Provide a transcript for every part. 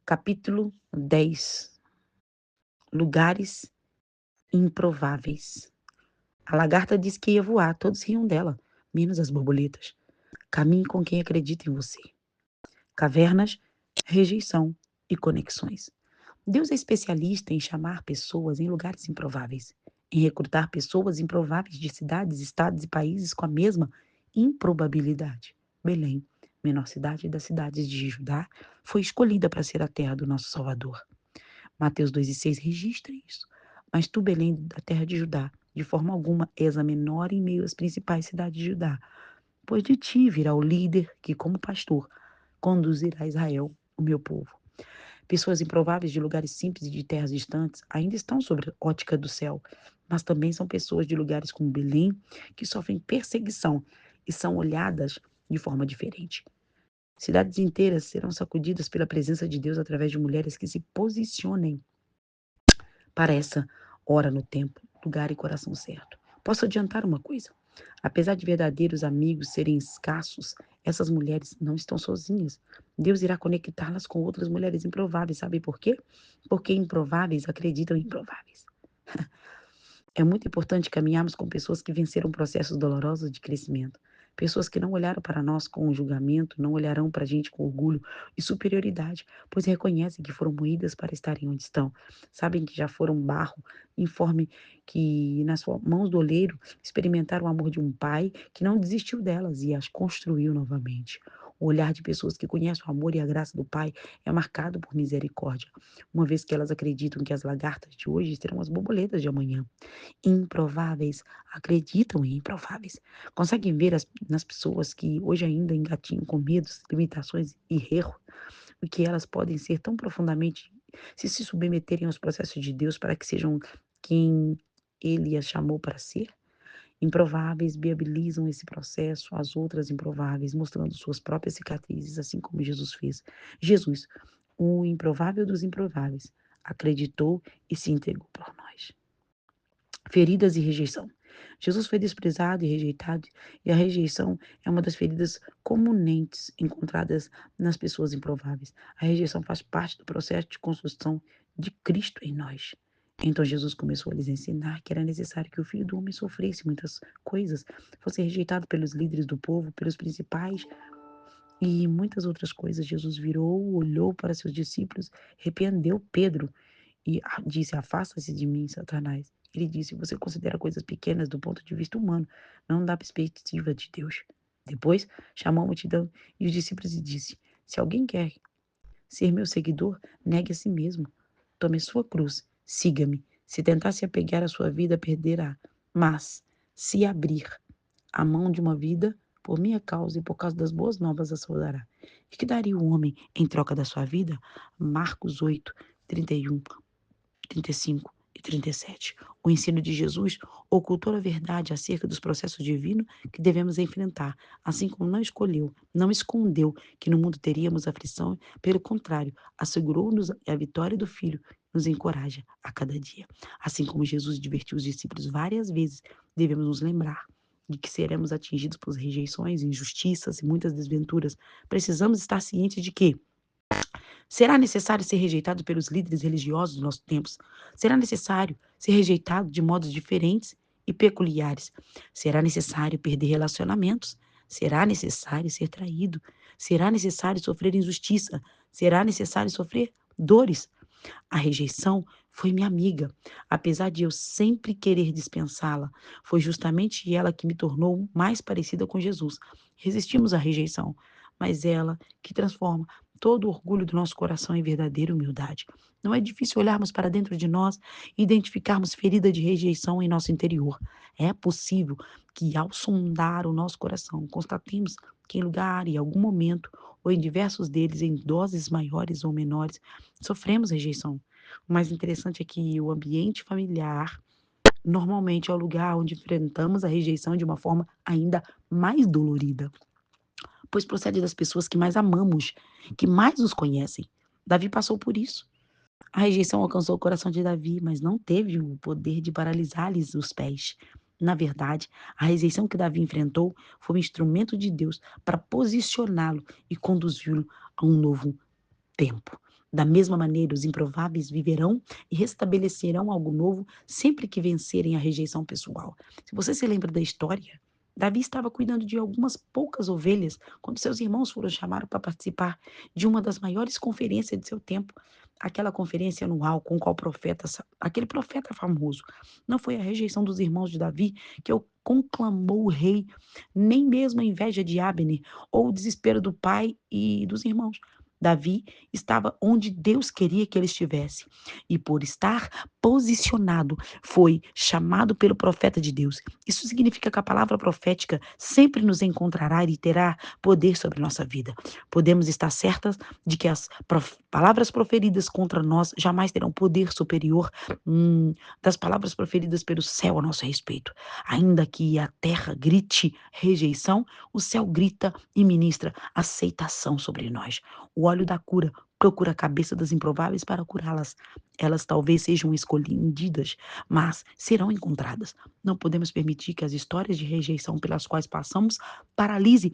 Capítulo 10. Lugares improváveis. A lagarta disse que ia voar, todos riam dela, menos as borboletas. Caminhe com quem acredita em você. Cavernas, rejeição e conexões. Deus é especialista em chamar pessoas em lugares improváveis, em recrutar pessoas improváveis de cidades, estados e países com a mesma improbabilidade. Belém, menor cidade das cidades de Judá, foi escolhida para ser a terra do nosso Salvador. Mateus 2:6 registra isso. Mas tu, Belém, da terra de Judá, de forma alguma és a menor em meio às principais cidades de Judá, pois de ti virá o líder que, como pastor, conduzirá Israel, o meu povo. Pessoas improváveis de lugares simples e de terras distantes ainda estão sob a ótica do céu, mas também são pessoas de lugares como Belém que sofrem perseguição e são olhadas de forma diferente. Cidades inteiras serão sacudidas pela presença de Deus através de mulheres que se posicionem para essa hora no tempo, lugar e coração certo. Posso adiantar uma coisa: apesar de verdadeiros amigos serem escassos, essas mulheres não estão sozinhas. Deus irá conectá-las com outras mulheres improváveis. Sabe por quê? Porque improváveis acreditam em improváveis. É muito importante caminharmos com pessoas que venceram processos dolorosos de crescimento. Pessoas que não olharam para nós com julgamento, não olharão para a gente com orgulho e superioridade, pois reconhecem que foram moídas para estarem onde estão. Sabem que já foram barro, informe que nas suas mãos do oleiro experimentaram o amor de um pai que não desistiu delas e as construiu novamente. O olhar de pessoas que conhecem o amor e a graça do Pai é marcado por misericórdia, uma vez que elas acreditam que as lagartas de hoje serão as borboletas de amanhã. Improváveis acreditam em improváveis. Conseguem ver nas pessoas que hoje ainda engatinham com medos, limitações e erro, o que elas podem ser tão profundamente se submeterem aos processos de Deus para que sejam quem Ele as chamou para ser. Improváveis viabilizam esse processo às outras improváveis, mostrando suas próprias cicatrizes, assim como Jesus fez. Jesus, o improvável dos improváveis, acreditou e se entregou por nós. Feridas e rejeição. Jesus foi desprezado e rejeitado, e a rejeição é uma das feridas comumente encontradas nas pessoas improváveis. A rejeição faz parte do processo de construção de Cristo em nós. Então Jesus começou a lhes ensinar que era necessário que o Filho do Homem sofresse muitas coisas, fosse rejeitado pelos líderes do povo, pelos principais e muitas outras coisas. Jesus virou, olhou para seus discípulos, repreendeu Pedro e disse: Afasta-se de mim, Satanás. Ele disse: Você considera coisas pequenas do ponto de vista humano, não da perspectiva de Deus. Depois chamou a multidão e os discípulos e disse: Se alguém quer ser meu seguidor, negue a si mesmo. Tome sua cruz, siga-me. Se tentar se apegar à sua vida, perderá. Mas, se abrir a mão de uma vida, por minha causa e por causa das boas novas, a saudará. E que daria o homem em troca da sua vida? Marcos 8, 31. 35 e 37. O ensino de Jesus ocultou a verdade acerca dos processos divinos que devemos enfrentar, assim como não escondeu que no mundo teríamos aflição, pelo contrário, assegurou-nos a vitória do Filho, nos encoraja a cada dia. Assim como Jesus divertiu os discípulos várias vezes, devemos nos lembrar de que seremos atingidos por rejeições, injustiças e muitas desventuras. Precisamos estar cientes de que será necessário ser rejeitado pelos líderes religiosos dos nossos tempos. Será necessário ser rejeitado de modos diferentes e peculiares. Será necessário perder relacionamentos. Será necessário ser traído. Será necessário sofrer injustiça. Será necessário sofrer dores. A rejeição foi minha amiga. Apesar de eu sempre querer dispensá-la, foi justamente ela que me tornou mais parecida com Jesus. Resistimos à rejeição, mas ela que transforma todo o orgulho do nosso coração em verdadeira humildade. Não é difícil olharmos para dentro de nós e identificarmos ferida de rejeição em nosso interior. É possível que, ao sondar o nosso coração, constatemos que em lugar, em algum momento, ou em diversos deles, em doses maiores ou menores, sofremos rejeição. O mais interessante é que o ambiente familiar normalmente é o lugar onde enfrentamos a rejeição de uma forma ainda mais dolorida, pois procede das pessoas que mais amamos, que mais nos conhecem. Davi passou por isso. A rejeição alcançou o coração de Davi, mas não teve o poder de paralisar-lhes os pés. Na verdade, a rejeição que Davi enfrentou foi um instrumento de Deus para posicioná-lo e conduzi-lo a um novo tempo. Da mesma maneira, os improváveis viverão e restabelecerão algo novo sempre que vencerem a rejeição pessoal. Se você se lembra da história, Davi estava cuidando de algumas poucas ovelhas quando seus irmãos foram chamados para participar de uma das maiores conferências de seu tempo. Aquela conferência anual com qual profeta, aquele profeta famoso. Não foi a rejeição dos irmãos de Davi que o conclamou o rei, nem mesmo a inveja de Abner ou o desespero do pai e dos irmãos. Davi estava onde Deus queria que ele estivesse. E por estar posicionado, foi chamado pelo profeta de Deus. Isso significa que a palavra profética sempre nos encontrará e terá poder sobre nossa vida. Podemos estar certas de que as palavras proferidas contra nós jamais terão poder superior das palavras proferidas pelo céu a nosso respeito. Ainda que a terra grite rejeição, o céu grita e ministra aceitação sobre nós. O óleo da cura procura a cabeça das improváveis para curá-las. Elas talvez sejam escolhidas, mas serão encontradas. Não podemos permitir que as histórias de rejeição pelas quais passamos paralise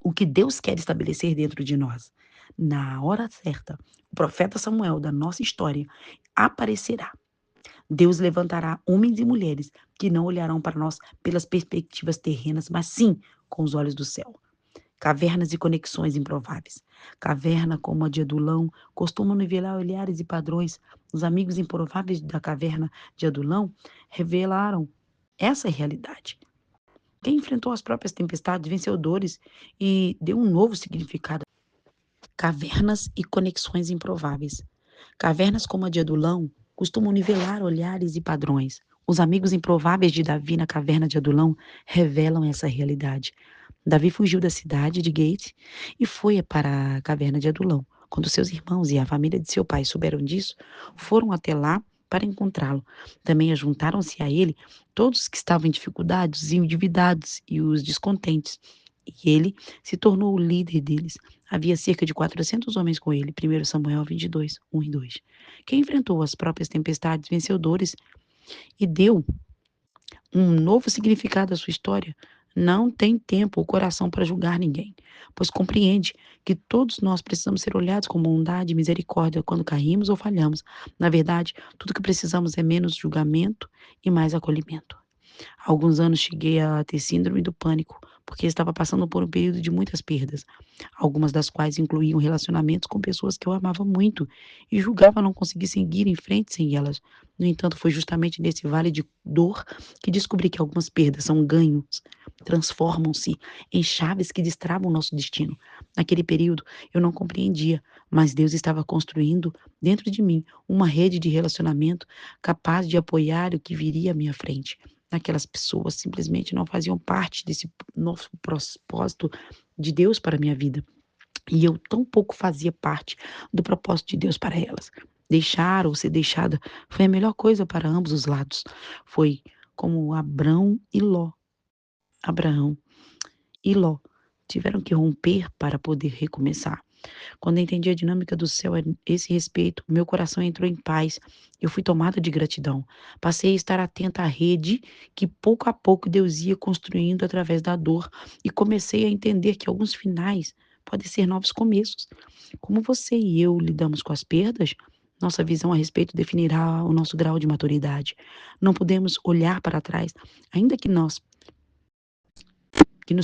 o que Deus quer estabelecer dentro de nós. Na hora certa, o profeta Samuel da nossa história aparecerá. Deus levantará homens e mulheres que não olharão para nós pelas perspectivas terrenas, mas sim com os olhos do céu. Cavernas e conexões improváveis. Caverna como a de Adulão costumam nivelar olhares e padrões. Os amigos improváveis da caverna de Adulão revelaram essa realidade. Quem enfrentou as próprias tempestades venceu dores e deu um novo significado. Cavernas e conexões improváveis. Cavernas como a de Adulão costumam nivelar olhares e padrões. Os amigos improváveis de Davi na caverna de Adulão revelam essa realidade. Davi fugiu da cidade de Gate e foi para a caverna de Adulão. Quando seus irmãos e a família de seu pai souberam disso, foram até lá para encontrá-lo. Também ajuntaram-se a ele todos que estavam em dificuldades, os endividados e os descontentes. E ele se tornou o líder deles. Havia cerca de 400 homens com ele. 1 Samuel 22, 1 e 2. Quem enfrentou as próprias tempestades venceu dores e deu um novo significado à sua história. Não tem tempo ou coração para julgar ninguém, pois compreende que todos nós precisamos ser olhados com bondade e misericórdia quando caímos ou falhamos. Na verdade, tudo que precisamos é menos julgamento e mais acolhimento. Há alguns anos cheguei a ter síndrome do pânico, porque estava passando por um período de muitas perdas, algumas das quais incluíam relacionamentos com pessoas que eu amava muito e julgava não conseguir seguir em frente sem elas. No entanto, foi justamente nesse vale de dor que descobri que algumas perdas são ganhos, transformam-se em chaves que destravam o nosso destino. Naquele período, eu não compreendia, mas Deus estava construindo dentro de mim uma rede de relacionamento capaz de apoiar o que viria à minha frente. Aquelas pessoas simplesmente não faziam parte desse novo propósito de Deus para a minha vida. E eu tão pouco fazia parte do propósito de Deus para elas. Deixar ou ser deixada foi a melhor coisa para ambos os lados. Foi como Abraão e Ló tiveram que romper para poder recomeçar. Quando eu entendi a dinâmica do céu a esse respeito, meu coração entrou em paz. Eu fui tomada de gratidão. Passei a estar atenta à rede que pouco a pouco Deus ia construindo através da dor e comecei a entender que alguns finais podem ser novos começos. Como você e eu lidamos com as perdas, nossa visão a respeito definirá o nosso grau de maturidade. Não podemos olhar para trás, ainda que nos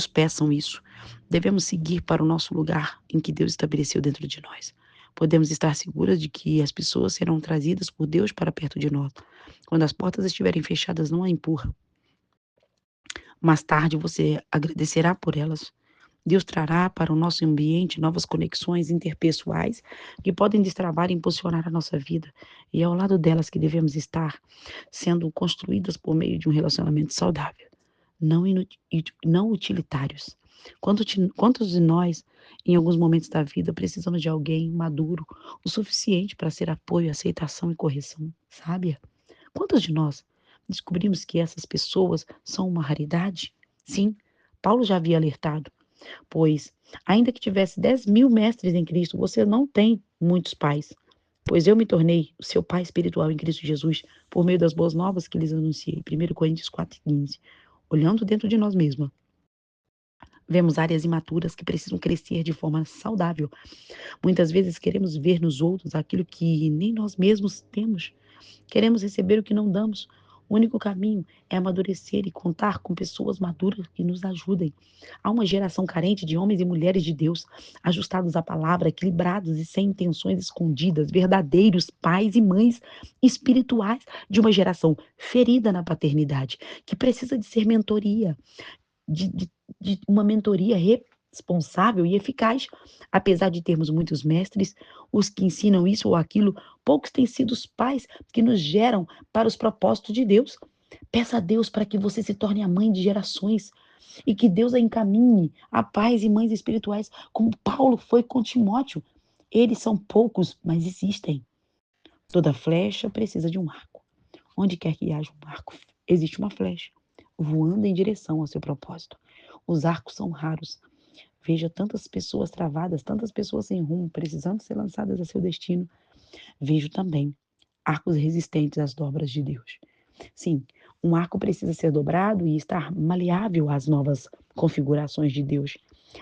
peçam isso. Devemos seguir para o nosso lugar em que Deus estabeleceu dentro de nós. Podemos estar seguras de que as pessoas serão trazidas por Deus para perto de nós. Quando as portas estiverem fechadas, não a empurra. Mais tarde você agradecerá por elas. Deus trará para o nosso ambiente novas conexões interpessoais que podem destravar e impulsionar a nossa vida. E é ao lado delas que devemos estar, sendo construídas por meio de um relacionamento saudável, não utilitários. Quantos de nós, em alguns momentos da vida, precisamos de alguém maduro o suficiente para ser apoio, aceitação e correção sábia? Quantos de nós descobrimos que essas pessoas são uma raridade? Sim, Paulo já havia alertado, pois, ainda que tivesse 10.000 mestres em Cristo, você não tem muitos pais. Pois eu me tornei o seu pai espiritual em Cristo Jesus, por meio das boas novas que lhes anunciei. 1 Coríntios 4,15. Olhando dentro de nós mesmos, Vemos áreas imaturas que precisam crescer de forma saudável. Muitas vezes queremos ver nos outros aquilo que nem nós mesmos temos. Queremos receber o que não damos. O único caminho é amadurecer e contar com pessoas maduras que nos ajudem. Há uma geração carente de homens e mulheres de Deus, ajustados à palavra, equilibrados e sem intenções escondidas, verdadeiros pais e mães espirituais de uma geração ferida na paternidade, que precisa de ser mentoria, de, de, de uma mentoria responsável e eficaz. Apesar de termos muitos mestres, os que ensinam isso ou aquilo, poucos têm sido os pais que nos geram para os propósitos de Deus. Peça a Deus para que você se torne a mãe de gerações e que Deus a encaminhe a pais e mães espirituais, como Paulo foi com Timóteo. Eles são poucos, mas existem. Toda flecha precisa de um arco. Onde quer que haja um arco, existe uma flecha voando em direção ao seu propósito. Os arcos são raros. Veja tantas pessoas travadas, tantas pessoas sem rumo, precisando ser lançadas a seu destino. Vejo também arcos resistentes às dobras de Deus. Sim, um arco precisa ser dobrado e estar maleável às novas configurações de Deus.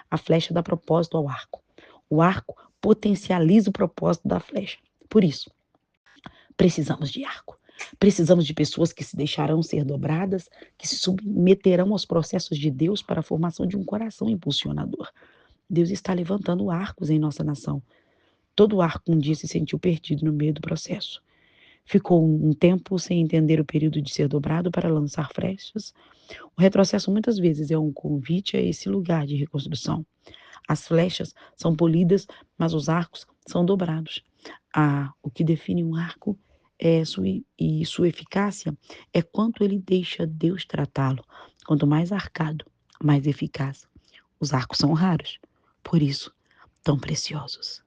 A flecha dá propósito ao arco. O arco potencializa o propósito da flecha. Por isso, precisamos de arco. Precisamos de pessoas que se deixarão ser dobradas, que se submeterão aos processos de Deus para a formação de um coração impulsionador. Deus está levantando arcos em nossa nação. Todo arco um dia se sentiu perdido no meio do processo. Ficou um tempo sem entender o período de ser dobrado para lançar flechas. O retrocesso muitas vezes é um convite a esse lugar de reconstrução. As flechas são polidas, mas os arcos são dobrados. O que define um arco e sua eficácia é quanto ele deixa Deus tratá-lo. Quanto mais arcado, mais eficaz. Os arcos são raros, por isso, tão preciosos.